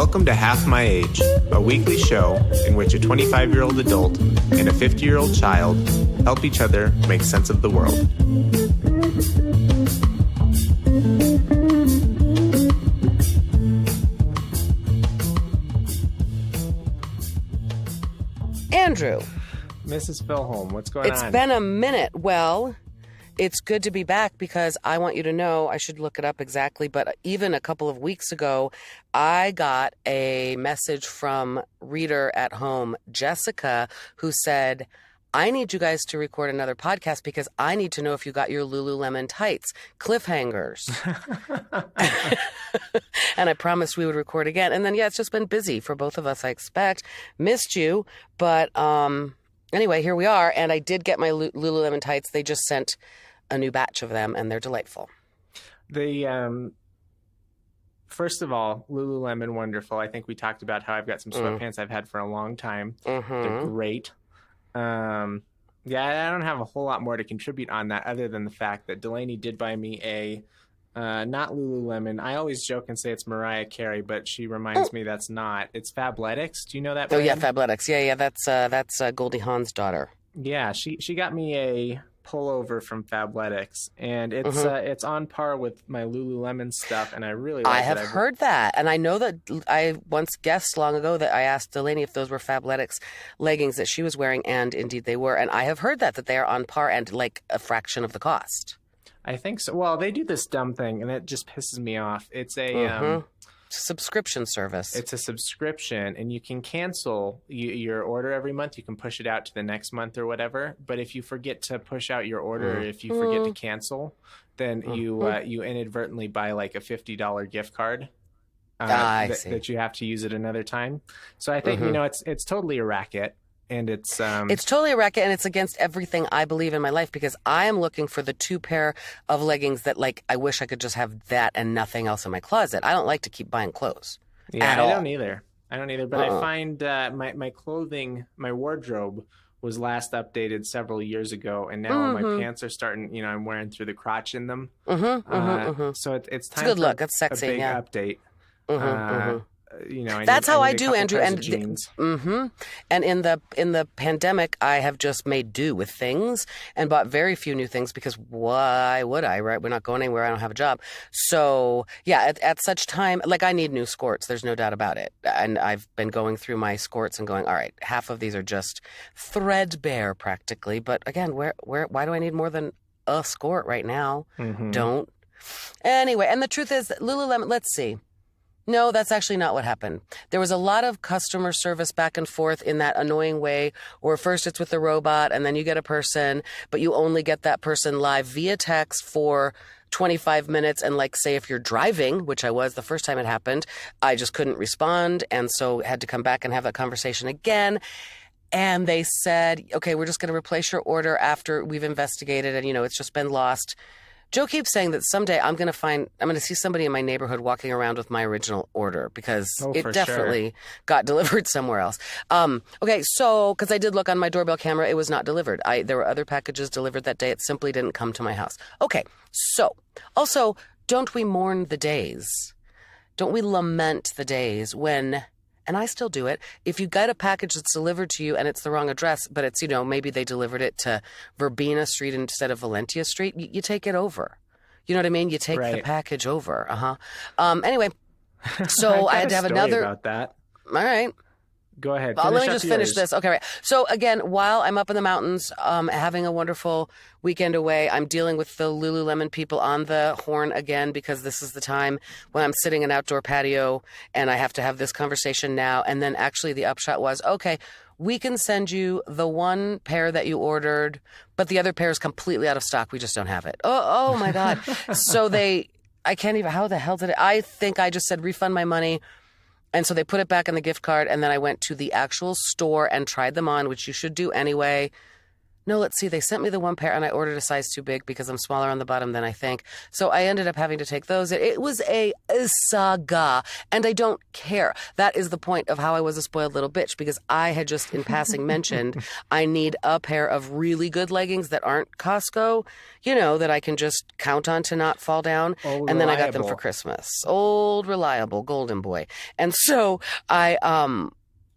Welcome to Half My Age, a weekly show in which a 25-year-old adult and a 50-year-old child help each other make sense of the world. Andrew. Mrs. Filholm, what's going on? It's been a minute. Well, it's good to be back because I want you to know, I should look it up exactly, but even a couple of weeks ago, I got a message from reader at home, Jessica, who said, I need you guys to record another podcast because I need to know if you got your Lululemon tights, cliffhangers. And I promised we would record again. And then, yeah, it's just been busy for both of us, I expect. Missed you. But anyway, here we are. And I did get my Lululemon tights. They just sent a new batch of them, and they're delightful. First of all, Lululemon, wonderful. I think we talked about how I've got some sweatpants I've had for a long time. They're great. Yeah, I don't have a whole lot more to contribute on that other than the fact that Delaney did buy me a not Lululemon. I always joke and say it's Mariah Carey, but she reminds me that's not. It's Fabletics. Do you know that brand? Oh, yeah, Fabletics. Yeah, that's Goldie Hawn's daughter. Yeah, she got me a pullover from Fabletics, and it's on par with my Lululemon stuff, and I really like it. I have heard that, and I know that I once guessed long ago that I asked Delaney if those were Fabletics leggings that she was wearing, and indeed they were, and I have heard that they are on par and like a fraction of the cost. I think so. Well, they do this dumb thing, and it just pisses me off. It's a subscription service. It's a subscription, and you can cancel your order every month. You can push it out to the next month or whatever. But if you forget to push out your order, or if you forget to cancel, then you inadvertently buy like a $50 gift card that you have to use at another time. So I think it's totally a racket. And it's totally a racket, and it's against everything I believe in my life because I am looking for the 2 pair of leggings that, like, I wish I could just have that and nothing else in my closet. I don't like to keep buying clothes. Yeah, I don't either. But I find my clothing, my wardrobe was last updated several years ago, and now my pants are starting. I'm wearing through the crotch in them. So it's time. It's a good look. That's sexy. A big update. That's how I do, Andrew. And and in the pandemic, I have just made do with things and bought very few new things because why would I? Right? We're not going anywhere. I don't have a job. So yeah, at such time, like I need new skirts. There's no doubt about it. And I've been going through my skirts and going, all right, half of these are just threadbare practically. But again, why do I need more than a skirt right now? Don't. Anyway, and the truth is, Lululemon. Let's see. No, that's actually not what happened. There was a lot of customer service back and forth in that annoying way where first it's with the robot and then you get a person, but you only get that person live via text for 25 minutes. And like, say, if you're driving, which I was the first time it happened, I just couldn't respond. And so had to come back and have that conversation again. And they said, okay, we're just going to replace your order after we've investigated and, it's just been lost. Joe keeps saying that someday I'm going to see somebody in my neighborhood walking around with my original order because it definitely got delivered somewhere else. Okay, so because I did look on my doorbell camera, it was not delivered. There were other packages delivered that day. It simply didn't come to my house. Okay, so also, don't we mourn the days? Don't we lament the days when... And I still do it. If you get a package that's delivered to you and it's the wrong address, but it's, maybe they delivered it to Verbena Street instead of Valentia Street, you take it over. You know what I mean? You take the package over. Anyway, so I had to have another... about that. All right. Go ahead. Let me just finish this. Okay, right. So again, while I'm up in the mountains, having a wonderful weekend away, I'm dealing with the Lululemon people on the horn again because this is the time when I'm sitting in an outdoor patio and I have to have this conversation now. And then actually the upshot was, okay, we can send you the 1 pair that you ordered, but the other pair is completely out of stock. We just don't have it. Oh my God. So I can't even, how the hell did I think I just said refund my money. And so they put it back in the gift card, and then I went to the actual store and tried them on, which you should do anyway. No, let's see. They sent me the one pair and I ordered a size too big because I'm smaller on the bottom than I think. So I ended up having to take those. It was a saga, and I don't care. That is the point of how I was a spoiled little bitch, because I had just in passing mentioned I need a pair of really good leggings that aren't Costco, that I can just count on to not fall down. Old, and then reliable. I got them for Christmas. Old, reliable, golden boy. And so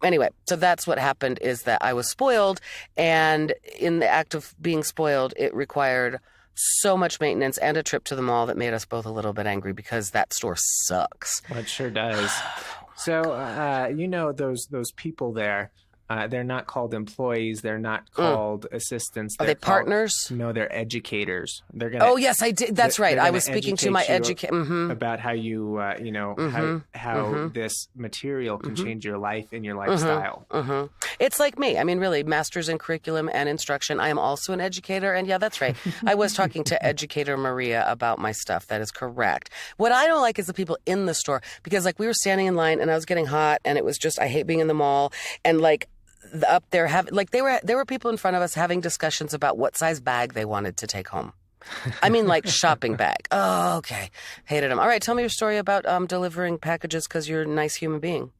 Anyway, so that's what happened, is that I was spoiled, and in the act of being spoiled, it required so much maintenance and a trip to the mall that made us both a little bit angry because that store sucks. Well, it sure does. So, those people there, they're not called employees. They're not called assistants. Are they partners? No, they're educators. They're gonna. Oh yes, I did. That's right. I was speaking to my educator about how you, how this material can change your life and your lifestyle. It's like me. I mean, really, masters in curriculum and instruction. I am also an educator, and yeah, that's right. I was talking to educator Maria about my stuff. That is correct. What I don't like is the people in the store, because we were standing in line and I was getting hot, and it was just, I hate being in the mall, and up there there were people in front of us having discussions about what size bag they wanted to take home. I mean, shopping bag. Oh, okay. Hated them. All right, tell me your story about delivering packages because you're a nice human being.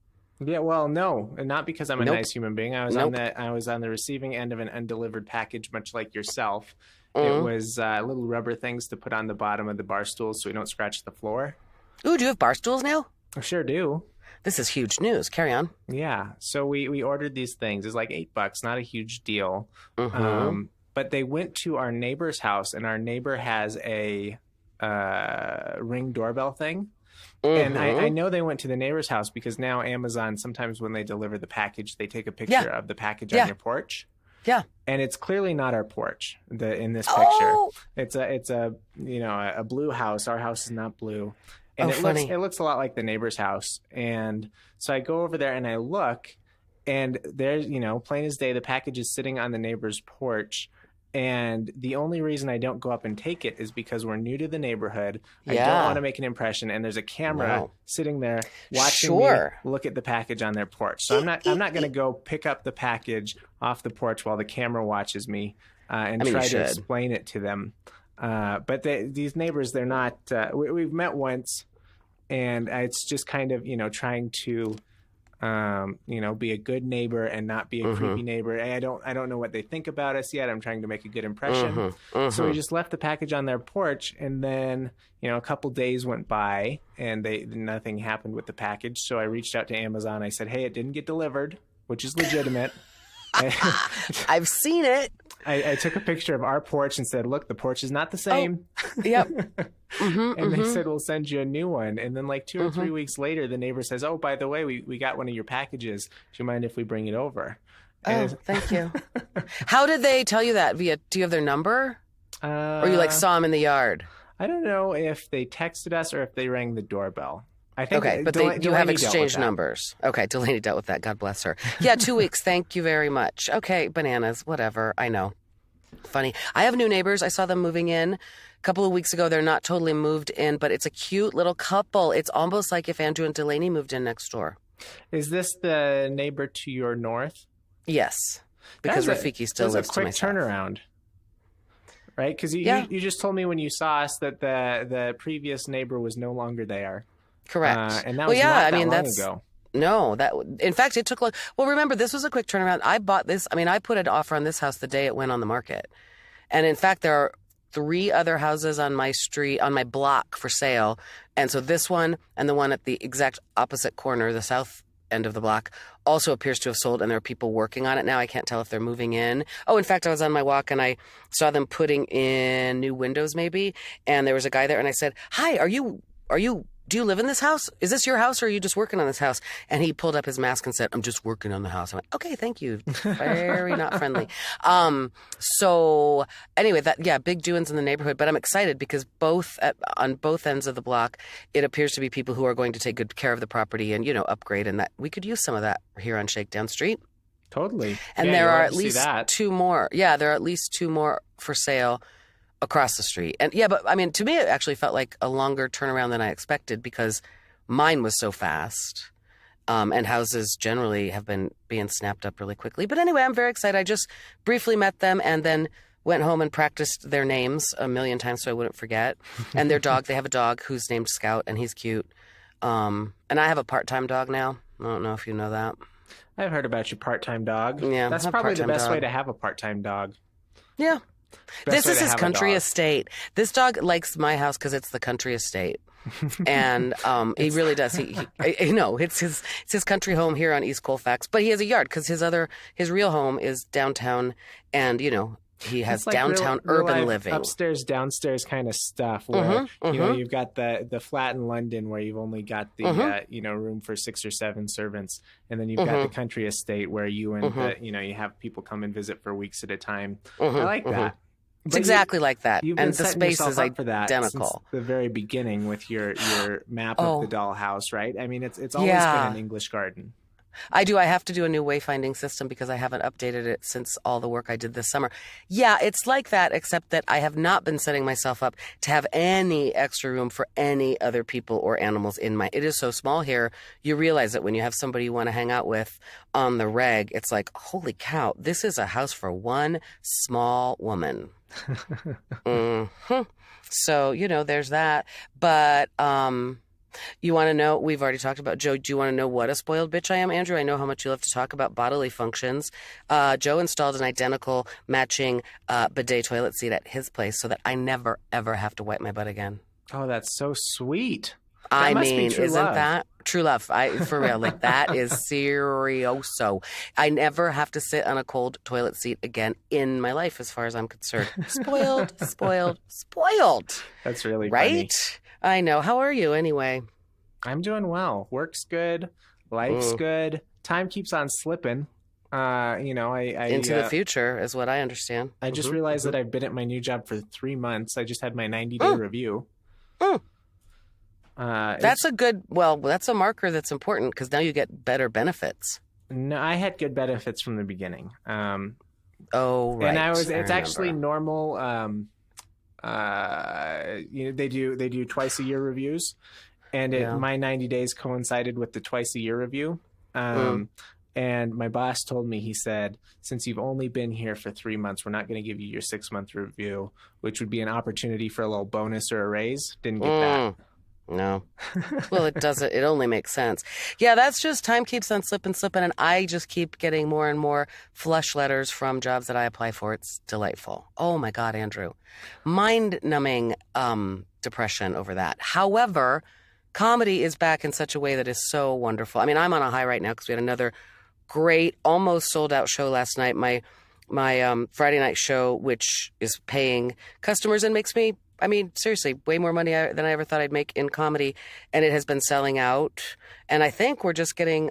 Yeah, well, no, not because I'm a nice human being. I was on the receiving end of an undelivered package, much like yourself. It was little rubber things to put on the bottom of the bar stools so we don't scratch the floor. Ooh, do you have bar stools now? I sure do. This is huge news. Carry on. Yeah. So we ordered these things. It's like $8, not a huge deal. But they went to our neighbor's house, and our neighbor has a Ring doorbell thing. And I know they went to the neighbor's house because now Amazon, sometimes when they deliver the package, they take a picture of the package on your porch. Yeah. And it's clearly not our porch in this picture. Oh. It's a blue house. Our house is not blue. And it looks a lot like the neighbor's house. And so I go over there and I look, and there's, plain as day, the package is sitting on the neighbor's porch. And the only reason I don't go up and take it is because we're new to the neighborhood. I don't want to make an impression. And there's a camera sitting there watching me look at the package on their porch. So I'm not going to go pick up the package off the porch while the camera watches me and try to explain it to them. But these neighbors, they're not, we've met once, and it's just kind of, trying to, be a good neighbor and not be a creepy neighbor. And I don't know what they think about us yet. I'm trying to make a good impression. So we just left the package on their porch, and then, a couple days went by and nothing happened with the package. So I reached out to Amazon. I said, hey, it didn't get delivered, which is legitimate. I've seen it. I took a picture of our porch and said, look, the porch is not the same. Oh, yep. And they said, we'll send you a new one. And then 2 or 3 weeks later, the neighbor says, oh, by the way, we got one of your packages. Do you mind if we bring it over? Oh, thank you. How did they tell you that? Do you have their number? Or you saw them in the yard? I don't know if they texted us or if they rang the doorbell. I think but you have exchanged numbers. Okay, Delaney dealt with that. God bless her. Yeah, 2 weeks. Thank you very much. Okay, bananas, whatever. I know. Funny. I have new neighbors. I saw them moving in a couple of weeks ago. They're not totally moved in, but it's a cute little couple. It's almost like if Andrew and Delaney moved in next door. Is this the neighbor to your north? Yes, because Rafiki still lives to myself. That's a quick turnaround. Right? Because you just told me when you saw us that the previous neighbor was no longer there. Correct. And that was not that long ago. No, in fact, it took remember, this was a quick turnaround. I bought this. I put an offer on this house the day it went on the market. And in fact, there are 3 other houses on my street, on my block for sale. And so this one and the one at the exact opposite corner, the south end of the block, also appears to have sold, and there are people working on it now. I can't tell if they're moving in. Oh, in fact, I was on my walk and I saw them putting in new windows maybe. And there was a guy there and I said, hi, do you live in this house? Is this your house, or are you just working on this house? And he pulled up his mask and said, I'm just working on the house. I went, okay, thank you. Very not friendly. So anyway, big doings in the neighborhood, but I'm excited because on both ends of the block, it appears to be people who are going to take good care of the property and, upgrade, and that we could use some of that here on Shakedown Street. Totally. And there are at least 2 more. Yeah, there are at least 2 more for sale across the street. And but to me, it actually felt like a longer turnaround than I expected because mine was so fast. And houses generally have been being snapped up really quickly. But anyway, I'm very excited. I just briefly met them and then went home and practiced their names a million times so I wouldn't forget. And their dog, they have a dog who's named Scout, and he's cute. And I have a part-time dog now. I don't know if you know that. I've heard about your part-time dog. Yeah, that's probably the best way to have a part-time dog. Yeah. This is his country estate. This dog likes my house because it's the country estate. And he really does. He it's his country home here on East Colfax, but he has a yard because his real home is downtown, and he has like downtown urban living, upstairs, downstairs kind of stuff. Where you've got the flat in London where you've only got the room for 6 or 7 servants, and then you've got the country estate where you and you have people come and visit for weeks at a time. I like that. It's exactly like that, and the space is identical. Since the very beginning with your map of the dollhouse, right? I mean, it's always been an English garden. I do. I have to do a new wayfinding system because I haven't updated it since all the work I did this summer. Yeah, it's like that, except that I have not been setting myself up to have any extra room for any other people or animals in my... It is so small here. You realize that when you have somebody you want to hang out with on the reg, it's like, holy cow, this is a house for one small woman. So, there's that. But... you want to know, we've already talked about Joe. Do you want to know what a spoiled bitch I am, Andrew? I know how much you love to talk about bodily functions. Joe installed an identical matching bidet toilet seat at his place so that I never, ever have to wipe my butt again. Oh, that's so sweet. Isn't that true love? For real, like that is serioso. I never have to sit on a cold toilet seat again in my life as far as I'm concerned. Spoiled, spoiled, spoiled. That's really right? Funny. I know. How are you anyway? I'm doing well. Work's good. Life's good. Time keeps on slipping. I into the future is what I understand. I just realized that I've been at my new job for 3 months. I just had my 90-day review. That's a marker that's important because now you get better benefits. No, I had good benefits from the beginning. Right. And it's actually normal. They do twice a year reviews, and my 90 days coincided with the twice a year review. And my boss told me, he said, since you've only been here for 3 months, we're not going to give you your 6-month review, which would be an opportunity for a little bonus or a raise. Didn't get that. No. Well, it doesn't. It only makes sense. Yeah, that's just time keeps on slipping, and I just keep getting more and more flush letters from jobs that I apply for. It's delightful. Oh my God, Andrew. Mind-numbing depression over that. However, comedy is back in such a way that is so wonderful. I mean, I'm on a high right now because we had another great, almost sold-out show last night. My Friday night show, which is paying customers and makes me, I mean, seriously, way more money than I ever thought I'd make in comedy. And it has been selling out. And I think we're just getting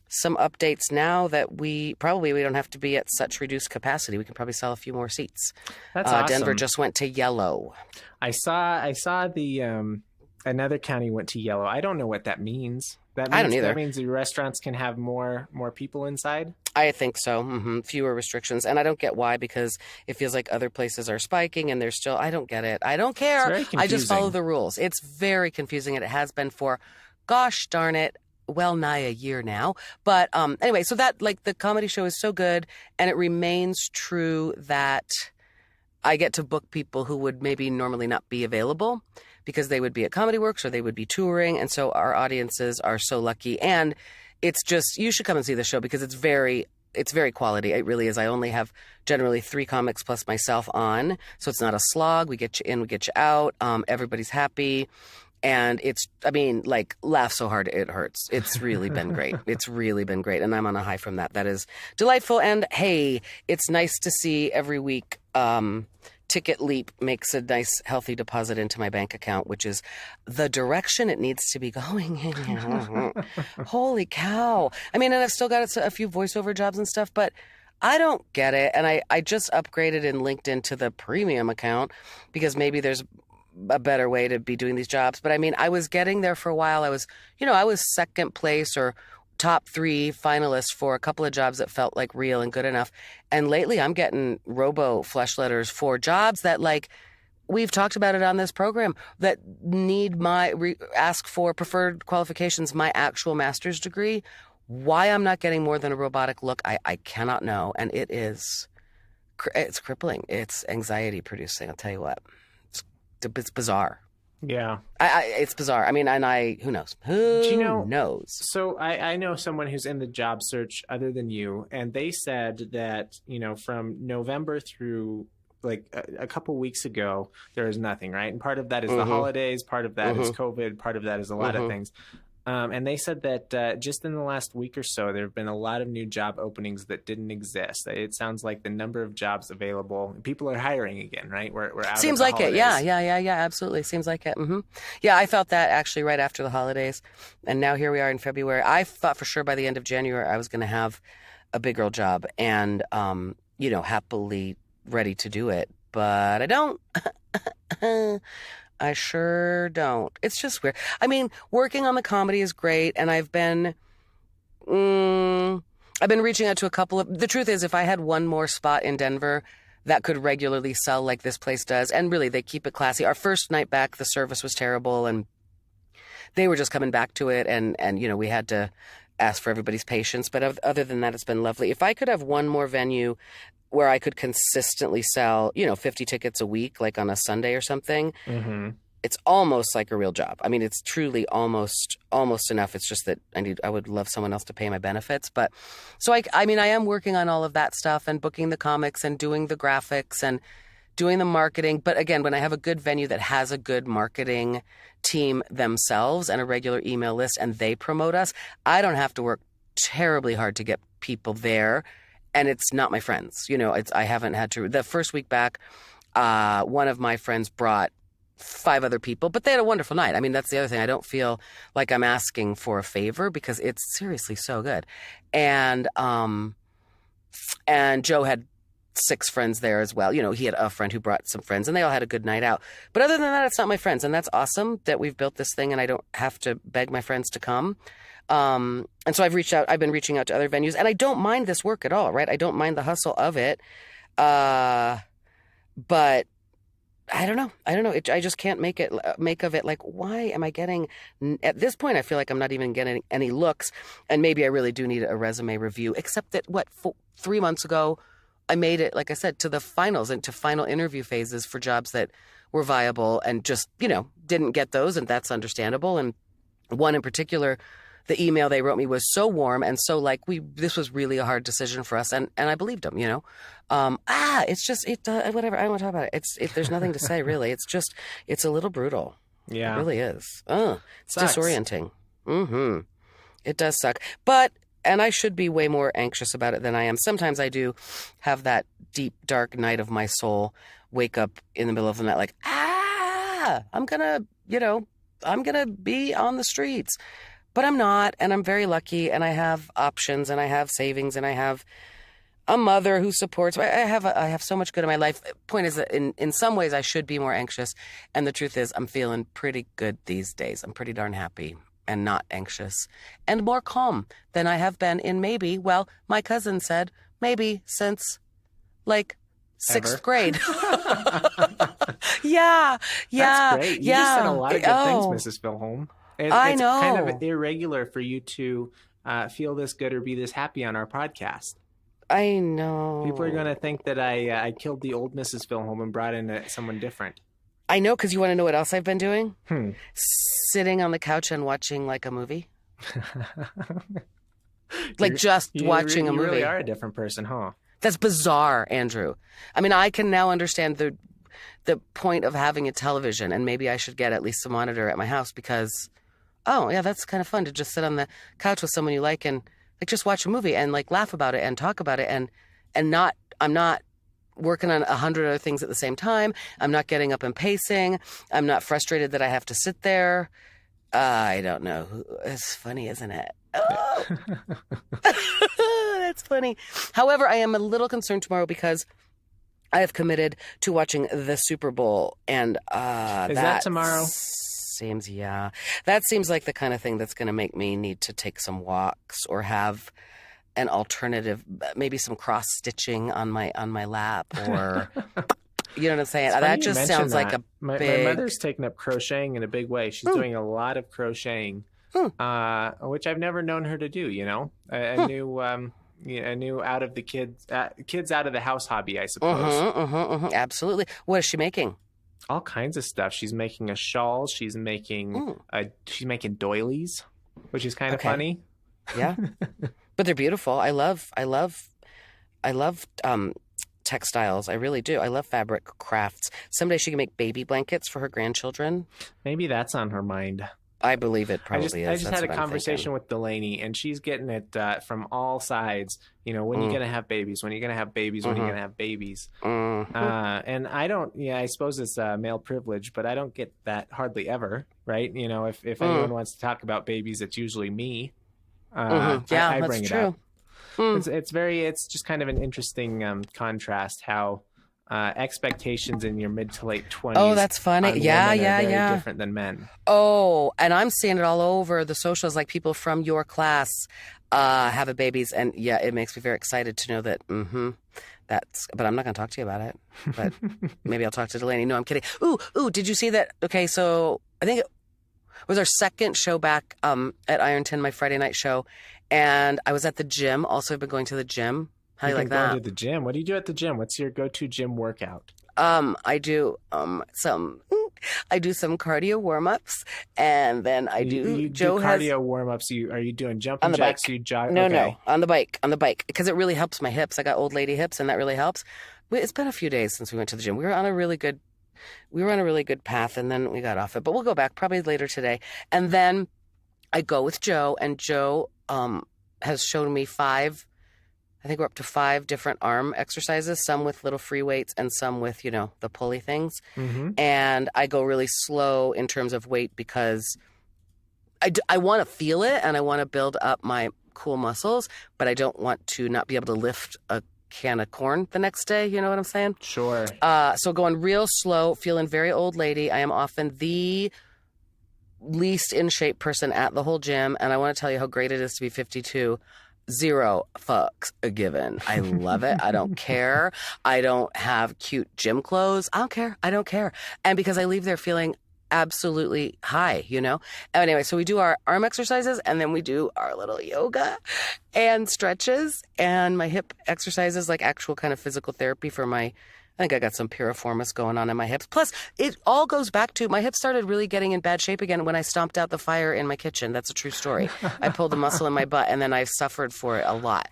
some updates now that we don't have to be at such reduced capacity. We can probably sell a few more seats. That's awesome. Denver just went to yellow. I saw the another county went to yellow. I don't know what that means. I don't either. That means the restaurants can have more people inside? I think so. Fewer restrictions. And I don't get why, because it feels like other places are spiking and they're still... I don't get it. I don't care. It's very confusing. I just follow the rules. It's very confusing, and it has been for, gosh darn it, well nigh a year now. But anyway, so that, like, the comedy show is so good, and it remains true that I get to book people who would maybe normally not be available because they would be at Comedy Works or they would be touring. And so our audiences are so lucky. And it's just, you should come and see the show because it's very quality. It really is. I only have generally 3 comics plus myself on. So it's not a slog. We get you in, we get you out. Everybody's happy. And it's, I mean, like, laugh so hard it hurts. It's really been great. It's really been great. And I'm on a high from that. That is delightful. And hey, it's nice to see every week Ticket Leap makes a nice, healthy deposit into my bank account, which is the direction it needs to be going. Holy cow. I mean, and I've still got a few voiceover jobs and stuff, but I don't get it. And I just upgraded in LinkedIn to the premium account because maybe there's a better way to be doing these jobs. But I mean, I was getting there for a while. I was second place or top 3 finalists for a couple of jobs that felt like real and good enough. And lately I'm getting robo flesh letters for jobs that, like, we've talked about it on this program, that need ask for preferred qualifications, my actual master's degree. Why I'm not getting more than a robotic look, I cannot know. And it's crippling. It's anxiety producing. I'll tell you what. It's bizarre. Yeah. It's bizarre. I mean, who knows? Who knows? So I know someone who's in the job search other than you, and they said that, from November through like a couple weeks ago, there is nothing, right? And part of that is the holidays, part of that is COVID, part of that is a lot of things. And they said that just in the last week or so, there have been a lot of new job openings that didn't exist. It sounds like the number of jobs available, people are hiring again, right? We're out. Seems like it. Yeah. Absolutely. Seems like it. Yeah, I felt that actually right after the holidays. And now here we are in February. I thought for sure by the end of January, I was going to have a big girl job and, happily ready to do it. But I don't. I sure don't. It's just weird. I mean, working on the comedy is great, and I've been reaching out to a couple of. The truth is, if I had one more spot in Denver that could regularly sell like this place does, and really they keep it classy. Our first night back, the service was terrible, and they were just coming back to it, and we had to ask for everybody's patience. But other than that, it's been lovely. If I could have one more venue where I could consistently sell, 50 tickets a week, like on a Sunday or something, it's almost like a real job. I mean, it's truly almost enough. It's just that I would love someone else to pay my benefits. But so I am working on all of that stuff and booking the comics and doing the graphics and doing the marketing. But again, when I have a good venue that has a good marketing team themselves and a regular email list and they promote us, I don't have to work terribly hard to get people there. And it's not my friends. I haven't had to. The first week back, one of my friends brought 5 other people, but they had a wonderful night. I mean, that's the other thing. I don't feel like I'm asking for a favor because it's seriously so good. And Joe had 6 friends there as well. He had a friend who brought some friends and they all had a good night out. But other than that, it's not my friends. And that's awesome that we've built this thing and I don't have to beg my friends to come. And so I've been reaching out to other venues and I don't mind this work at all, right? I don't mind the hustle of it. But I don't know. I just can't make of it like, why am I getting, at this point, I feel like I'm not even getting any looks and maybe I really do need a resume review, except that 3 months ago, I made it, like I said, to the finals and to final interview phases for jobs that were viable and just, didn't get those. And that's understandable. And one in particular, the email they wrote me was so warm and so like this was really a hard decision for us. And I believed them, it's just, whatever. I don't want to talk about it. There's nothing to say really. It's a little brutal. Yeah. It really is. It's disorienting. It does suck. And I should be way more anxious about it than I am. Sometimes I do have that deep, dark night of my soul, wake up in the middle of the night like, I'm going to be on the streets. But I'm not, and I'm very lucky, and I have options, and I have savings, and I have a mother who supports me. I have so much good in my life. Point is that in some ways I should be more anxious, and the truth is I'm feeling pretty good these days. I'm pretty darn happy and not anxious and more calm than I have been in my cousin said, maybe since like 6th grade. Yeah. That's great. You just said a lot of good things, Mrs. Filholm. I know. It's kind of irregular for you to feel this good or be this happy on our podcast. I know. People are going to think that I killed the old Mrs. Filholm and brought in someone different. I know, because you want to know what else I've been doing? Sitting on the couch and watching like a movie. Watching a movie. You really are a different person, huh? That's bizarre, Andrew. I mean, I can now understand the point of having a television, and maybe I should get at least a monitor at my house because, that's kind of fun to just sit on the couch with someone you like and like just watch a movie and like laugh about it and talk about it and I'm not working on 100 other things at the same time. I'm not getting up and pacing. I'm not frustrated that I have to sit there. I don't know. It's funny, isn't it? Oh. That's funny. However, I am a little concerned tomorrow because I have committed to watching the Super Bowl, and is that tomorrow? That seems like the kind of thing that's going to make me need to take some walks or have an alternative, maybe some cross stitching on my lap, or You know what I'm saying? It's funny That you just mention sounds like that. a My big... mother's taken up crocheting in a big way. She's doing a lot of crocheting, which I've never known her to do. You know, a new out of the kids out of the house hobby, I suppose. Absolutely. What is she making? All kinds of stuff. She's making a shawl. She's making doilies, which is kind of funny. Yeah, but they're beautiful. I love textiles. I really do. I love fabric crafts. Someday she can make baby blankets for her grandchildren. Maybe that's on her mind. I believe it probably is. I just had a conversation with Delaney, and she's getting it from all sides. You know, when are you going to have babies? When are you going to have babies? When are you going to have babies? And I don't, I suppose it's male privilege, but I don't get that hardly ever, right? You know, if anyone wants to talk about babies, it's usually me. I bring it up. It's just kind of an interesting contrast how expectations in your mid to late 20s. Oh, that's funny. Are very different than men. Oh, and I'm seeing it all over the socials, like people from your class having babies. And yeah, it makes me very excited to know that, but I'm not going to talk to you about it. But maybe I'll talk to Delaney. No, I'm kidding. Ooh, did you see that? Okay, so I think it was our second show back at Ironton, my Friday night show. And I was at the gym. Also, I've been going to the gym. How do you like that? Going to the gym. What do you do at the gym? What's your go-to gym workout? I do some cardio warm-ups, and then I do. Joe do cardio warm-ups. Are you doing jumping jacks? Bike. You jog? No, on the bike, because it really helps my hips. I got old lady hips, and that really helps. It's been a few days since we went to the gym. We were on a really good path, and then we got off it. But we'll go back probably later today, and then I go with Joe, and Joe has shown me 5. I think we're up to 5 different arm exercises, some with little free weights and some with, the pulley things. And I go really slow in terms of weight because I want to feel it and I want to build up my cool muscles, but I don't want to not be able to lift a can of corn the next day. You know what I'm saying? Sure. So going real slow, feeling very old lady. I am often the least in shape person at the whole gym. And I want to tell you how great it is to be 52. 0 fucks given. I love it. I don't care. I don't have cute gym clothes. I don't care. And because I leave there feeling absolutely high, Anyway, so we do our arm exercises and then we do our little yoga and stretches and my hip exercises, like actual kind of physical therapy for I think I got some piriformis going on in my hips. Plus, it all goes back to my hips started really getting in bad shape again when I stomped out the fire in my kitchen. That's a true story. I pulled a muscle in my butt, and then I suffered for it a lot.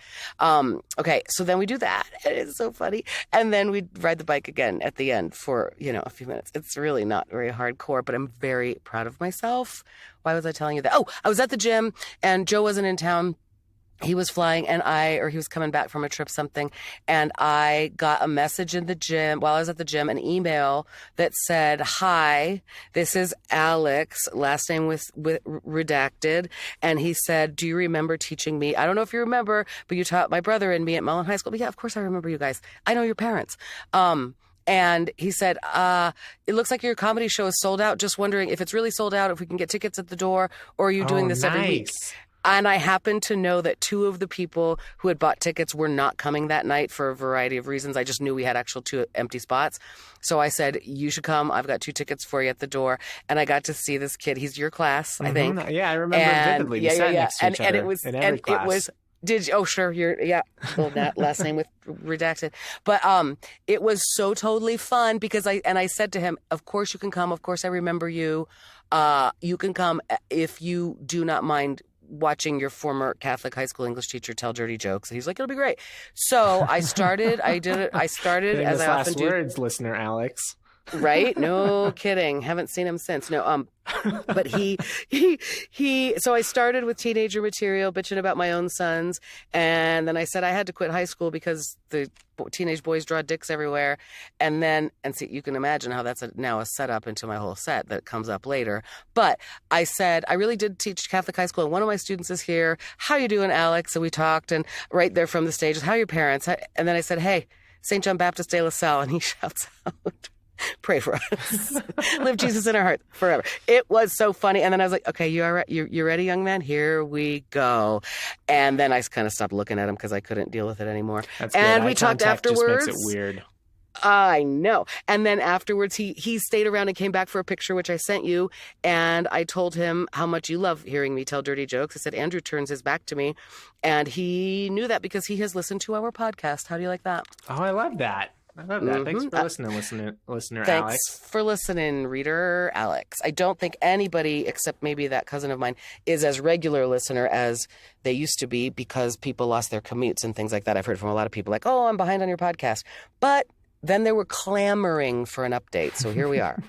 Okay, so then we do that. It's so funny. And then we ride the bike again at the end for, a few minutes. It's really not very hardcore, but I'm very proud of myself. Why was I telling you that? Oh, I was at the gym, and Joe wasn't in town. He was flying he was coming back from a trip, something. And I got a message in the gym while I was at the gym, an email that said, "Hi, this is Alex, last name with redacted." And he said, "Do you remember teaching me? I don't know if you remember, but you taught my brother and me at Mullen High School." But yeah, of course I remember you guys. I know your parents. And he said, "It looks like your comedy show is sold out. Just wondering if it's really sold out, if we can get tickets at the door, or are you doing this every week?" And I happened to know that 2 of the people who had bought tickets were not coming that night for a variety of reasons. I just knew we had actual 2 empty spots. So I said, "You should come. I've got 2 tickets for you at the door." And I got to see this kid. He's your class, I think. Yeah, I remember vividly. We sat next to each other in every class. Oh, sure. Well, that last name with redacted. But it was so totally fun because I said to him, "Of course you can come. Of course I remember you. You can come if you do not mind watching your former Catholic high school English teacher tell dirty jokes." And he's like, "It'll be great." So I started as I often do. Words, listener Alex. Right? No kidding. Haven't seen him since. No, but so I started with teenager material, bitching about my own sons. And then I said I had to quit high school because the teenage boys draw dicks everywhere. And see, you can imagine how that's now a setup into my whole set that comes up later. But I said, I really did teach Catholic high school. And one of my students is here. "How you doing, Alex?" So we talked, and right there from the stage, "How are your parents?" And then I said, "Hey, St. John Baptist de La Salle." And he shouts out, "Pray for us." Live Jesus in our hearts forever. It was so funny. And then I was like, "Okay, you all right? You ready, young man? Here we go." And then I kind of stopped looking at him because I couldn't deal with it anymore. That's and good. we talked afterwards. Just makes it weird. I know. And then afterwards, he stayed around and came back for a picture, which I sent you. And I told him how much you love hearing me tell dirty jokes. I said, Andrew turns his back to me. And he knew that because he has listened to our podcast. How do you like that? Oh, I love that. I love that. Thanks for listening, listener Thanks Alex. Thanks for listening, reader Alex. I don't think anybody, except maybe that cousin of mine, is as regular listener as they used to be because people lost their commutes and things like that. I've heard from a lot of people like, oh, I'm behind on your podcast. But then they were clamoring for an update. So here we are.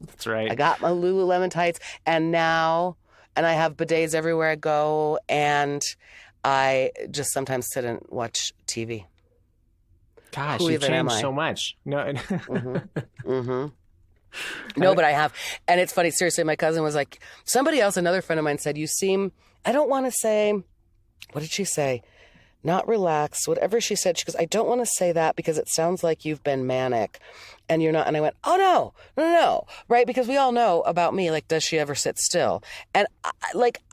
That's right. I got my Lululemon tights and I have bidets everywhere I go. And I just sometimes sit and watch TV. Gosh, you've changed so much. No, No, but I have. And it's funny. Seriously, my cousin was like, somebody else, another friend of mine said, you seem, I don't want to say, what did she say? Not relaxed, whatever she said. She goes, I don't want to say that because it sounds like you've been manic and you're not. And I went, oh, no. Right. Because we all know about me. Like, does she ever sit still? And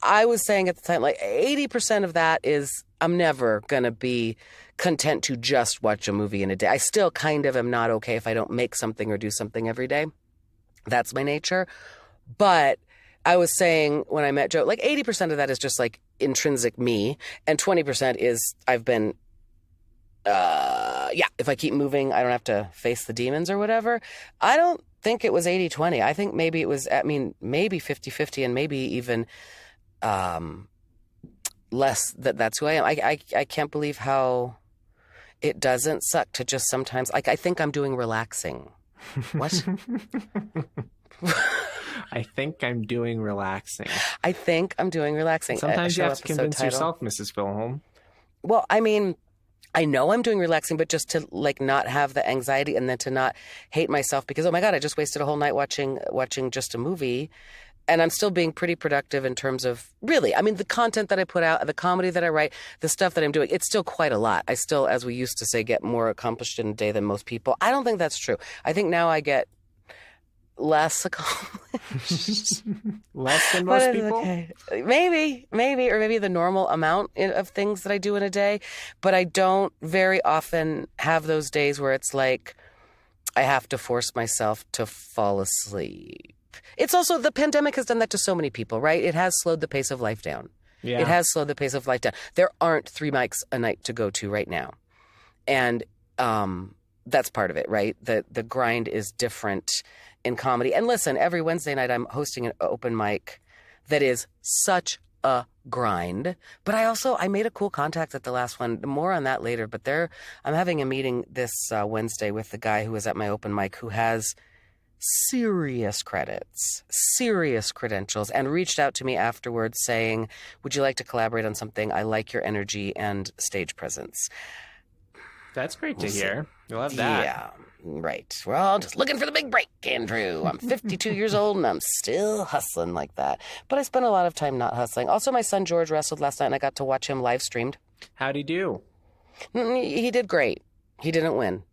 I was saying at the time, like 80% of that is I'm never going to be content to just watch a movie in a day. I still kind of am not okay if I don't make something or do something every day. That's my nature. But I was saying when I met Joe, like 80% of that is just like intrinsic me. And 20% is I've been, if I keep moving, I don't have to face the demons or whatever. I don't think it was 80-20. I think maybe it was, maybe 50-50 and maybe even less that's who I am. I can't believe how it doesn't suck to just sometimes, like, I think I'm doing relaxing. What? I think I'm doing relaxing. I think I'm doing relaxing. Sometimes you have to convince yourself, Mrs. Filholm. Well, I mean, I know I'm doing relaxing, but just to like not have the anxiety and then to not hate myself because, oh my God, I just wasted a whole night watching just a movie. And I'm still being pretty productive in terms of really, I mean, the content that I put out, the comedy that I write, the stuff that I'm doing, it's still quite a lot. I still, as we used to say, get more accomplished in a day than most people. I don't think that's true. I think now I get less accomplished. Less than most people? Okay. Maybe, or maybe the normal amount of things that I do in a day. But I don't very often have those days where it's like I have to force myself to fall asleep. It's also, the pandemic has done that to so many people, right? It has slowed the pace of life down. Yeah. It has slowed the pace of life down. There aren't 3 mics a night to go to right now. And that's part of it, right? The grind is different in comedy. And listen, every Wednesday night I'm hosting an open mic that is such a grind. But I made a cool contact at the last one. More on that later. But I'm having a meeting this Wednesday with the guy who was at my open mic who has serious credits, serious credentials, and reached out to me afterwards saying, would you like to collaborate on something? I like your energy and stage presence. That's great to hear. I love that. Yeah, right. We're all just looking for the big break, Andrew. I'm 52 years old and I'm still hustling like that. But I spent a lot of time not hustling. Also, my son George wrestled last night and I got to watch him live streamed. How'd he do? He did great. He didn't win.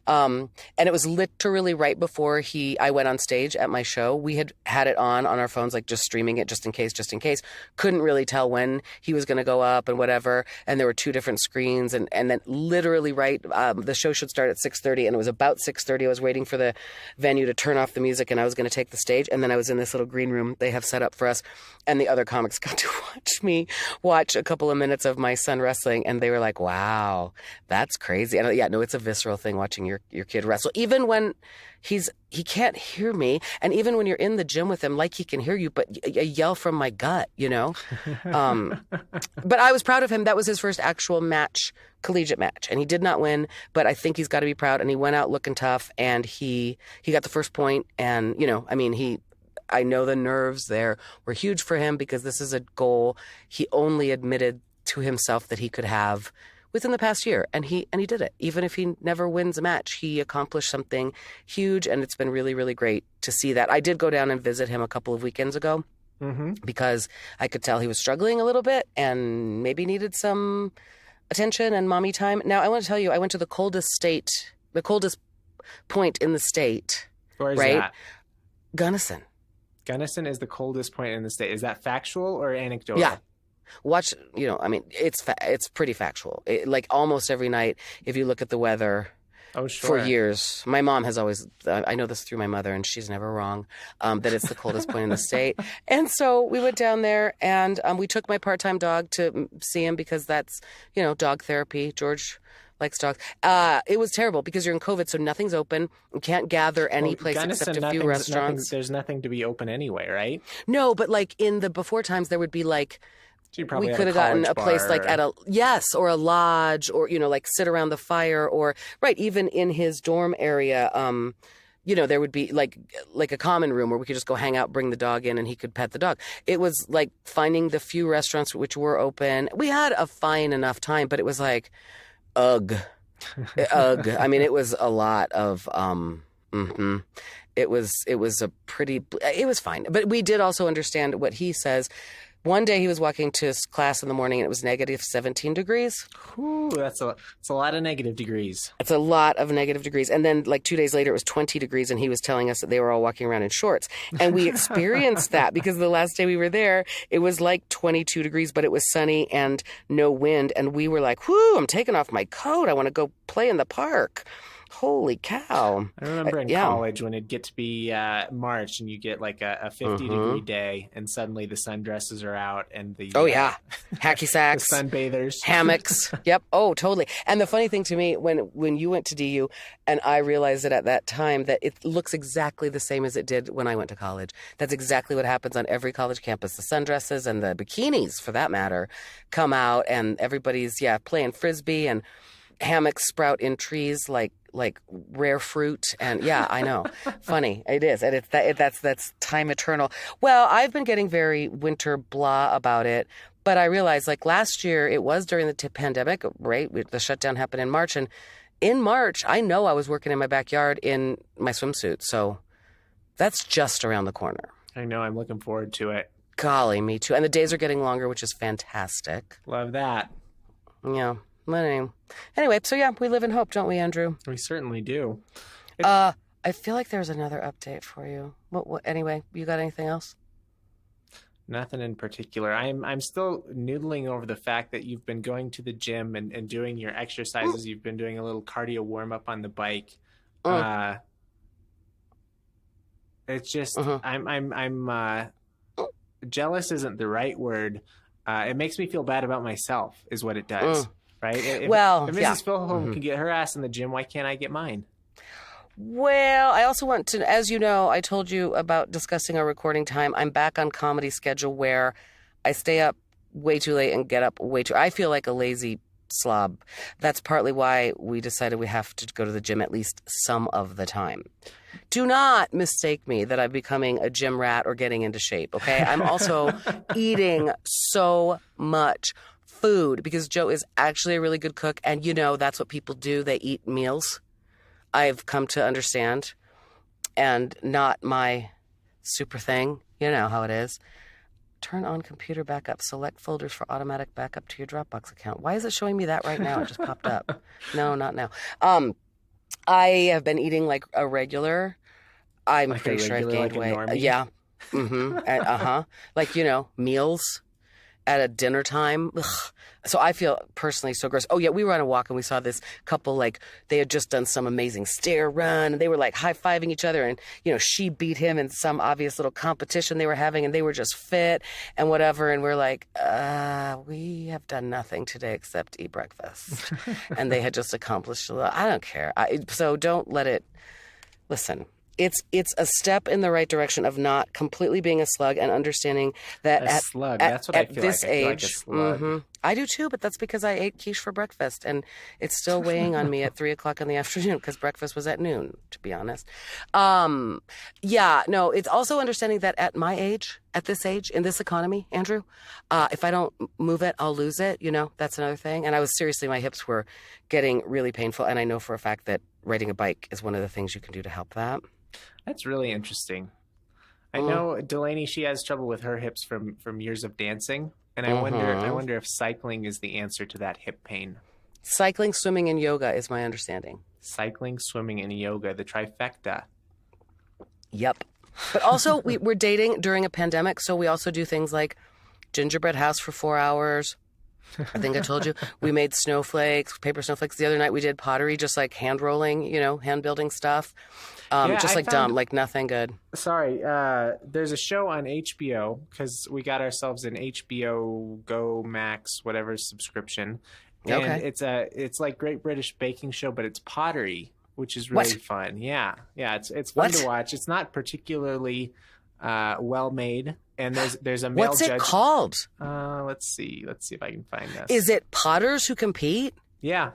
And it was literally right before I went on stage at my show. We had it on our phones, like just streaming it just in case. Couldn't really tell when he was going to go up and whatever. And there were 2 different screens. And then literally the show should start at 6:30. And it was about 6:30. I was waiting for the venue to turn off the music and I was going to take the stage. And then I was in this little green room they have set up for us. And the other comics got to watch me watch a couple of minutes of my son wrestling. And they were like, wow, that's crazy. And yeah, no, it's a visceral thing watching your kid wrestle, even when he can't hear me, and even when you're in the gym with him, like he can hear you, but a yell from my gut, you know. But I was proud of him. That was his first actual match, collegiate match, and he did not win. But I think he's got to be proud. And he went out looking tough, and he got the first point. And I know the nerves there were huge for him because this is a goal he only admitted to himself that he could have within the past year. And he did it. Even if he never wins a match, he accomplished something huge. And it's been really, really great to see that. I did go down and visit him a couple of weekends ago because I could tell he was struggling a little bit and maybe needed some attention and mommy time. Now, I want to tell you, I went to the coldest point in the state. Where is that? Gunnison. Gunnison is the coldest point in the state. Is that factual or anecdotal? Yeah. Watch, it's pretty factual. Like almost every night, if you look at the weather, for years. My mom has always, I know this through my mother, and she's never wrong, that it's the coldest point in the state. And so we went down there, and we took my part-time dog to see him because that's, dog therapy. George likes dogs. It was terrible because you're in COVID, so nothing's open. You can't gather any place except a few restaurants. There's nothing to be open anyway, right? No, but like in the before times, there would be like, we could have gotten a place like at a or a lodge, or like sit around the fire, or even in his dorm area. There would be like a common room where we could just go hang out, bring the dog in, and he could pet the dog. It was like finding the few restaurants which were open. We had a fine enough time, but it was like, ugh. I mean, it was a lot of. It was fine, but we did also understand what he says. One day he was walking to his class in the morning and it was negative 17 degrees. Ooh, that's a lot of negative degrees. It's a lot of negative degrees. And then like 2 days later, it was 20 degrees and he was telling us that they were all walking around in shorts. And we experienced that because the last day we were there, it was like 22 degrees, but it was sunny and no wind. And we were like, whoo, I'm taking off my coat. I want to go play in the park. Holy cow. I remember in college when it'd get to be March and you get like a 50-degree day and suddenly the sundresses are out and the... Hacky sacks. The sunbathers. Hammocks. Yep. Oh, totally. And the funny thing to me, when you went to DU, and I realized it at that time, that it looks exactly the same as it did when I went to college. That's exactly what happens on every college campus. The sundresses and the bikinis, for that matter, come out and everybody's, playing Frisbee and hammocks sprout in trees like rare fruit. And I know. Funny. It is. And that's time eternal. Well, I've been getting very winter blah about it, but I realized like last year it was during the pandemic, right? The shutdown happened in March, and in March, I know I was working in my backyard in my swimsuit. So that's just around the corner. I know. I'm looking forward to it. Golly, me too. And the days are getting longer, which is fantastic. Love that. Yeah. Anyway, so we live in hope, don't we, Andrew? We certainly do. I feel like there's another update for you. What? Anyway, you got anything else? Nothing in particular. I'm still noodling over the fact that you've been going to the gym and doing your exercises. You've been doing a little cardio warm up on the bike. It's just I'm jealous isn't the right word. It makes me feel bad about myself, is what it does. Right? If Mrs. Filholm can get her ass in the gym, why can't I get mine? Well, I also want to, as you know, I told you about discussing our recording time. I'm back on comedy schedule where I stay up way too late and get up way too. I feel like a lazy slob. That's partly why we decided we have to go to the gym at least some of the time. Do not mistake me that I'm becoming a gym rat or getting into shape, okay? I'm also eating so much food because Joe is actually a really good cook, and that's what people do. They eat meals. I've come to understand, and not my super thing. You know how it is. Turn on computer backup. Select folders for automatic backup to your Dropbox account. Why is it showing me that right now? It just popped up. No, not now. I have been eating like a regular. I'm like pretty sure I've gained weight. Yeah. Like, meals at a dinner time. Ugh. So I feel personally so gross. Oh, yeah, we were on a walk and we saw this couple, like, they had just done some amazing stair run and they were, like, high-fiving each other. And, she beat him in some obvious little competition they were having and they were just fit and whatever. And we're like, we have done nothing today except eat breakfast. And they had just accomplished a lot. I don't care. So don't let it... Listen... It's a step in the right direction of not completely being a slug and understanding that that's what I feel this like. I feel like a slug. I do too, but that's because I ate quiche for breakfast and it's still weighing on me at 3:00 in the afternoon because breakfast was at noon, to be honest. It's also understanding that at my age, at this age, in this economy, Andrew, if I don't move it, I'll lose it. That's another thing. And my hips were getting really painful. And I know for a fact that riding a bike is one of the things you can do to help that. That's really interesting. I know Delaney, she has trouble with her hips from years of dancing. And I wonder if cycling is the answer to that hip pain. Cycling, swimming, and yoga is my understanding. Cycling, swimming, and yoga, the trifecta. Yep. But also, we're dating during a pandemic, so we also do things like gingerbread house for 4 hours, I think I told you. We made snowflakes, paper snowflakes. The other night we did pottery, just like hand rolling, hand building stuff. Just like dumb, like nothing good. Sorry, there's a show on HBO because we got ourselves an HBO Go Max whatever subscription, and it's like Great British Baking Show, but it's pottery, which is really fun. Yeah, it's fun to watch. It's not particularly well made, and there's a male judge. What's it called? Let's see if I can find this. Is it potters who compete? Yeah.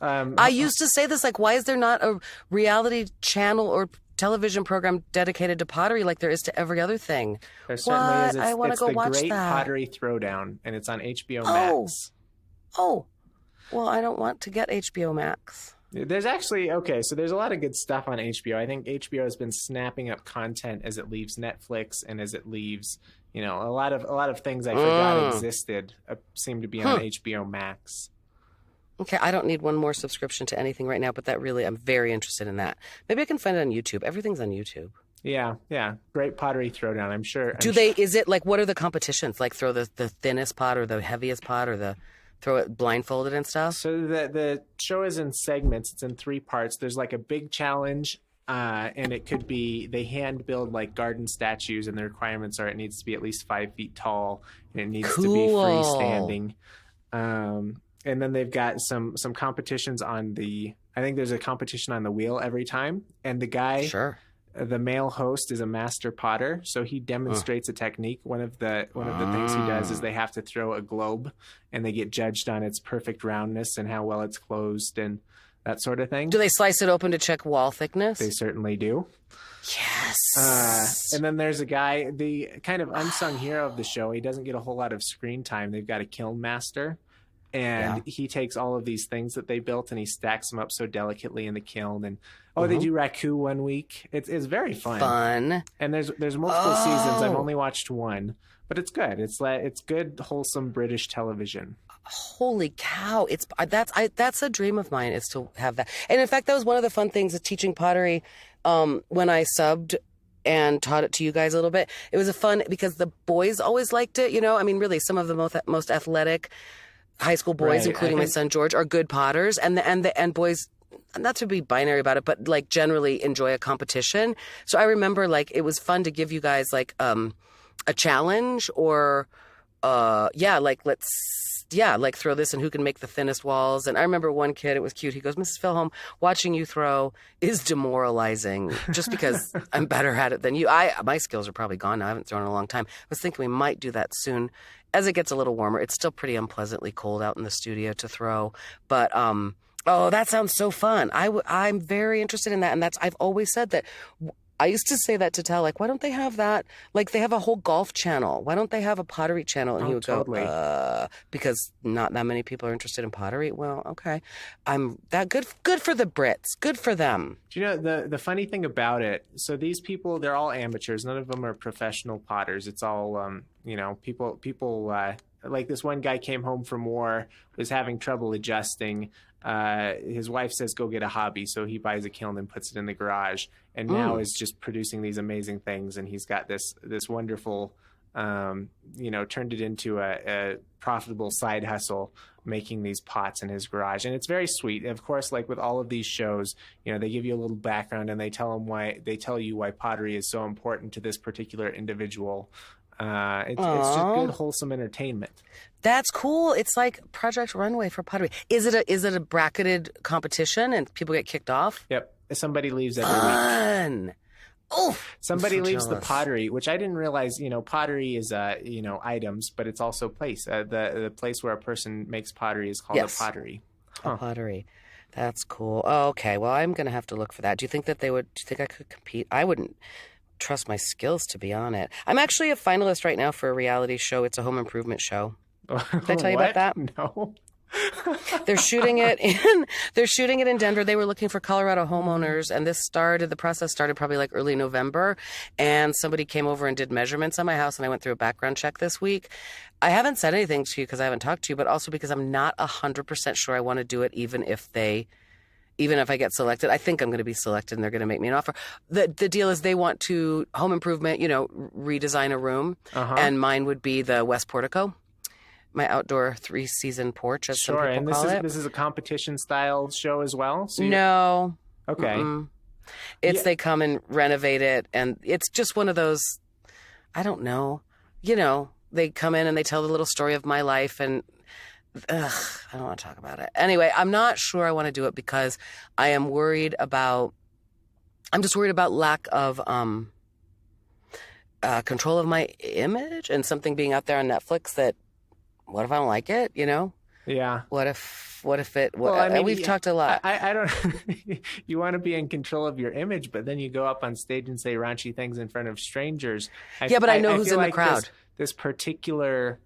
I used to say this, like, why is there not a reality channel or television program dedicated to pottery like there is to every other thing? There certainly is. I want to go watch that. It's the Great Pottery Throwdown, and it's on HBO Max. Oh, well, I don't want to get HBO Max. There's actually, so there's a lot of good stuff on HBO. I think HBO has been snapping up content as it leaves Netflix and as it leaves, a lot of things I forgot existed seem to be on HBO Max. Okay, I don't need one more subscription to anything right now, but I'm very interested in that. Maybe I can find it on YouTube. Everything's on YouTube. Yeah. Great Pottery Throwdown, I'm sure. Is it like, what are the competitions? Like throw the thinnest pot or the heaviest pot or throw it blindfolded and stuff? So the show is in segments. It's in 3 parts. There's like a big challenge, and it could be they hand build like garden statues, and the requirements are it needs to be at least 5 feet tall, and it needs to be freestanding. And then they've got some competitions on I think there's a competition on the wheel every time. And the guy, the male host, is a master potter. So he demonstrates a technique. One of the things he does is they have to throw a globe, and they get judged on its perfect roundness and how well it's closed and that sort of thing. Do they slice it open to check wall thickness? They certainly do. Yes. And then there's a guy, the kind of unsung hero of the show. He doesn't get a whole lot of screen time. They've got a kiln master. And he takes all of these things that they built and he stacks them up so delicately in the kiln. And they do raku one week. It's very fun. And there's multiple seasons. I've only watched one, but it's good. It's good, wholesome British television. Holy cow! That's a dream of mine, is to have that. And in fact, that was one of the fun things of teaching pottery when I subbed and taught it to you guys a little bit. It was fun because the boys always liked it. I mean, really, some of the most athletic high school boys, including my son George, are good potters, and boys, not to be binary about it, but like generally enjoy a competition. So I remember like it was fun to give you guys like a challenge or like throw this and who can make the thinnest walls. And I remember one kid, it was cute. He goes, Mrs. Filholm, watching you throw is demoralizing just because I'm better at it than you. My skills are probably gone now. I haven't thrown in a long time. I was thinking we might do that soon. As it gets a little warmer, it's still pretty unpleasantly cold out in the studio to throw. But, that sounds so fun. I'm very interested in that. And I've always said that. I used to say that to Tal, like, why don't they have that? Like, they have a whole golf channel. Why don't they have a pottery channel? And he would go, because not that many people are interested in pottery. Well, okay. I'm that good for the Brits. Good for them. Do you know, the funny thing about it, so these people, they're all amateurs. None of them are professional potters. It's all, people like this one guy came home from war, was having trouble adjusting. His wife says, go get a hobby. So he buys a kiln and puts it in the garage, and now is just producing these amazing things. And he's got this wonderful, turned it into a profitable side hustle, making these pots in his garage. And it's very sweet. Of course, like with all of these shows, they give you a little background and they tell you why pottery is so important to this particular individual. It's just good, wholesome entertainment. That's cool. It's like Project Runway for pottery. Is it a bracketed competition and people get kicked off? Yep. Somebody leaves every week. Oh, somebody leaves the pottery, which I didn't realize. Pottery is items, but it's also place. The place where a person makes pottery is called a pottery. A pottery. That's cool. Oh, okay. Well, I'm gonna have to look for that. Do you think I could compete? I wouldn't trust my skills to be on it. I'm actually a finalist right now for a reality show. It's a home improvement show. Did I tell you about that? No. They're shooting it in Denver. They were looking for Colorado homeowners, and the process started probably like early November, and somebody came over and did measurements on my house, and I went through a background check this week. I haven't said anything to you because I haven't talked to you, but also because I'm not 100% sure I want to do it, even if I get selected. I think I'm going to be selected and they're going to make me an offer. The deal is they want to home improvement, redesign a room, and mine would be the West Portico. outdoor 3-season porch, as some Sure, people and call it. this is a competition style show as well. So no, okay. They come and renovate it, and it's just one of those. I don't know. They come in and they tell the little story of my life, and I don't want to talk about it. Anyway, I'm not sure I want to do it because I am worried about. I'm just worried about lack of control of my image and something being out there on Netflix that. What if I don't like it? Yeah. What if it? Well, I mean, we've talked a lot. I don't. You want to be in control of your image, but then you go up on stage and say raunchy things in front of strangers. But I know who's in the crowd. This particular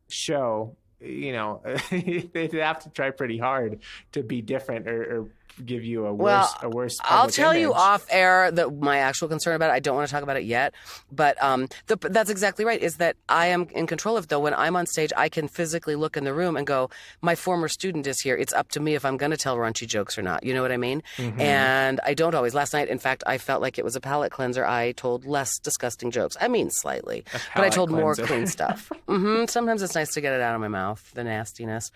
show, they have to try pretty hard to be different or give you a worse. I'll tell image. you off air that my actual concern about it. I don't want to talk about it yet, but that's exactly right. Is that I am in control of, though, when I'm on stage, I can physically look in the room and go, my former student is here. It's up to me if I'm going to tell raunchy jokes or not. You know what I mean? Mm-hmm. And I don't always. Last night, in fact, I felt like it was a palate cleanser. I told less disgusting jokes. I mean, slightly, but I told more clean stuff. Sometimes it's nice to get it out of my mouth, the nastiness.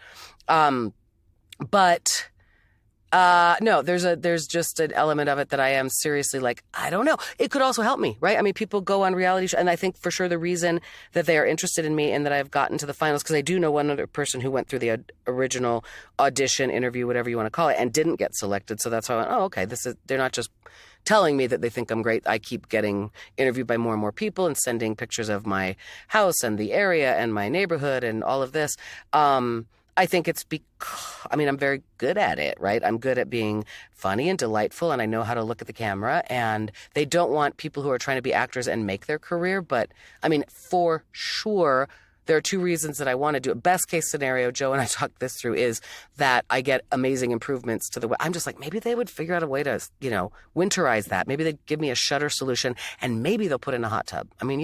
But. No, there's just an element of it that I am seriously like, I don't know. It could also help me, right? I mean, people go on reality shows, and I think for sure the reason that they are interested in me and that I've gotten to the finals, because I do know one other person who went through the original audition, interview, whatever you want to call it, and didn't get selected. So that's why I went, oh, okay, they're not just telling me that they think I'm great. I keep getting interviewed by more and more people and sending pictures of my house and the area and my neighborhood and all of this. I think it's I'm very good at it, right? I'm good at being funny and delightful, and I know how to look at the camera, and they don't want people who are trying to be actors and make their career. But, I mean, for sure, there are two reasons that I want to do it. Best case scenario, Joe and I talked this through, is that I get amazing improvements to the way. I'm just like, maybe they would figure out a way to, winterize that. Maybe they'd give me a shutter solution, and maybe they'll put in a hot tub. I mean,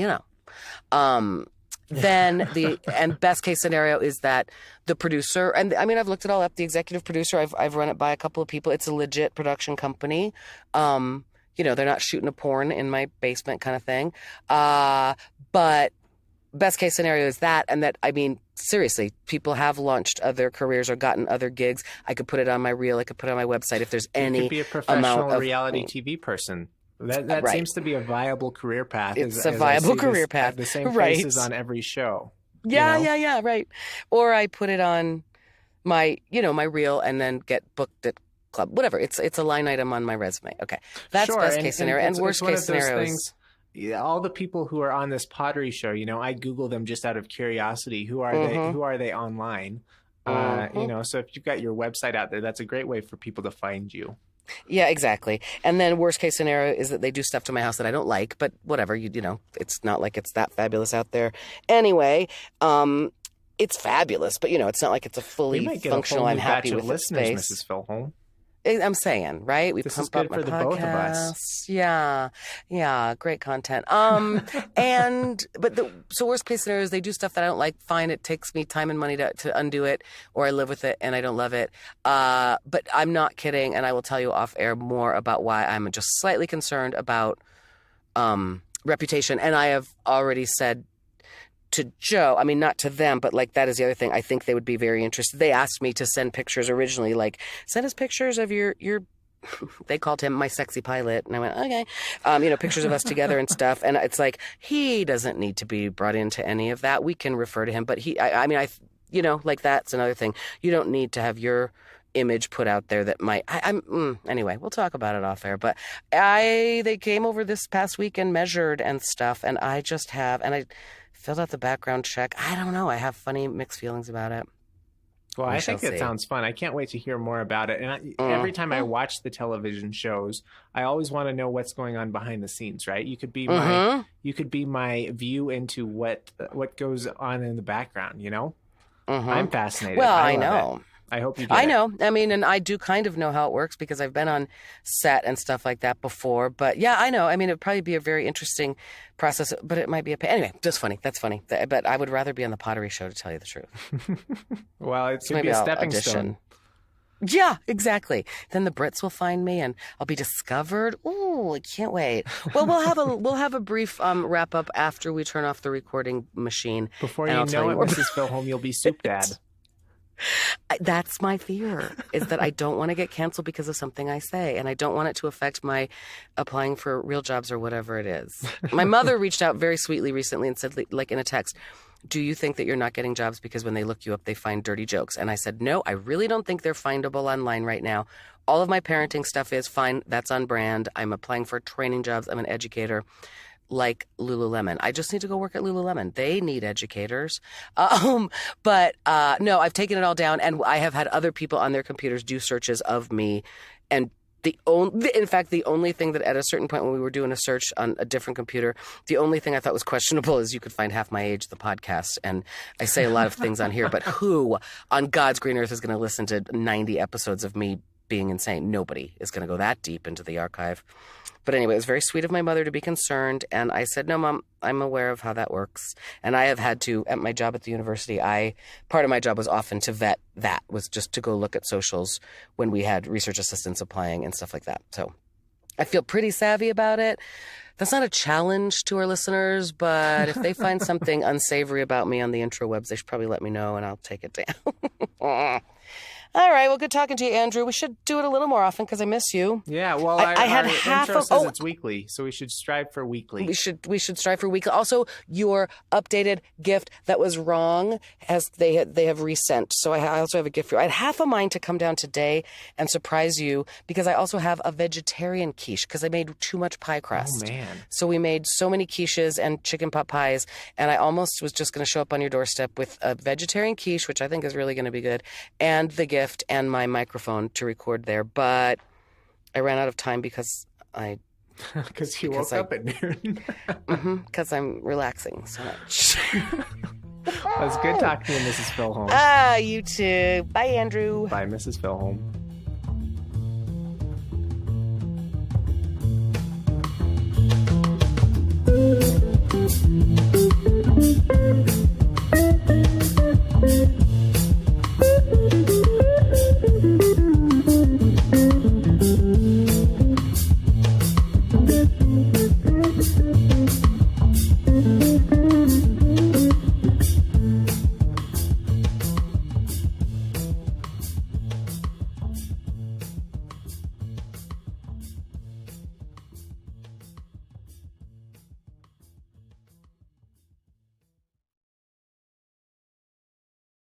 Then and best case scenario is that the producer, and I mean, I've looked it all up. The executive producer, I've run it by a couple of people. It's a legit production company. They're not shooting a porn in my basement kind of thing. But best case scenario is that, and that, I mean, seriously, people have launched other careers or gotten other gigs. I could put it on my reel. I could put it on my website if there's any You could be a professional reality TV person. That right. seems to be a viable career path. It's a viable career path. The same right. faces on every show. Yeah, right. Or I put it on my reel and then get booked at club, whatever. It's a line item on my resume. Okay, that's sure. Best case scenario. And worst case scenario is. Yeah, all the people who are on this Pottery show, I Google them just out of curiosity. Who are they? Who are they online? So if you've got your website out there, that's a great way for people to find you. Yeah, exactly. And then worst case scenario is that they do stuff to my house that I don't like, but whatever, it's not like it's that fabulous out there. Anyway, it's fabulous, but it's not like it's a fully functional. I'm happy with the space. Mrs. Filholm. I'm saying, right? We pump up my podcast. Both of us. Yeah, great content. So worst case scenario is they do stuff that I don't like. Fine, it takes me time and money to undo it, or I live with it and I don't love it. But I'm not kidding, and I will tell you off air more about why I'm just slightly concerned about reputation. And I have already said to Joe, I mean, not to them, but that is the other thing. I think they would be very interested. They asked me to send pictures originally, send us pictures of your they called him my sexy pilot. And I went, okay, pictures of us together and stuff. And it's like, he doesn't need to be brought into any of that. We can refer to him, but that's another thing. You don't need to have your image put out there that might, anyway, we'll talk about it off air, but they came over this past week and measured and stuff. And I filled out the background check. I don't know. I have funny mixed feelings about it. Well, I think it sounds fun. I can't wait to hear more about it. And every time I watch the television shows, I always want to know what's going on behind the scenes, right? You could be my view into what goes on in the background, I'm fascinated. Well, I know. I hope you get I know. I mean, and I do kind of know how it works because I've been on set and stuff like that before. But yeah, I know. I mean, it'd probably be a very interesting process, but it might be a pain. Anyway, just funny. That's funny. But I would rather be on the Pottery show, to tell you the truth. Well, it could be a stepping stone. Yeah, exactly. Then the Brits will find me and I'll be discovered. Ooh, I can't wait. Well, we'll have a brief wrap up after we turn off the recording machine. Before you know it, Mrs. Filholm, you'll be Soup Dad. That's my fear, is that I don't want to get canceled because of something I say, and I don't want it to affect my applying for real jobs or whatever it is. My mother reached out very sweetly recently and said, like in a text, do you think that you're not getting jobs because when they look you up, they find dirty jokes? And I said, no, I really don't think they're findable online right now. All of my parenting stuff is fine. That's on brand. I'm applying for training jobs. I'm an educator. Like Lululemon. I just need to go work at Lululemon. They need educators. But no, I've taken it all down, and I have had other people on their computers do searches of me. And in fact, the only thing that at a certain point when we were doing a search on a different computer, the only thing I thought was questionable is you could find Half My Age, the podcast. And I say a lot of things on here, but who on God's green earth is going to listen to 90 episodes of me being insane? Nobody is going to go that deep into the archive. But anyway, it was very sweet of my mother to be concerned. And I said, no, Mom, I'm aware of how that works. And I have had to, at my job at the university, part of my job was often to vet that, was just to go look at socials when we had research assistants applying and stuff like that. So I feel pretty savvy about it. That's not a challenge to our listeners, but if they find something unsavory about me on the intrawebs, they should probably let me know and I'll take it down. All right. Well, good talking to you, Andrew. We should do it a little more often because I miss you. Yeah. Well, I had half of. Oh, it's weekly, so we should strive for weekly. We should strive for weekly. Also, your updated gift that was wrong they have resent. So I also have a gift for you. I had half a mind to come down today and surprise you because I also have a vegetarian quiche because I made too much pie crust. Oh man! So we made so many quiches and chicken pot pies, and I almost was just going to show up on your doorstep with a vegetarian quiche, which I think is really going to be good, and the gift and my microphone to record there, but I ran out of time because you woke up at noon. Because I'm relaxing so much. It was good talking to you, Mrs. Filholm. You too. Bye, Andrew. Bye, Mrs. Filholm.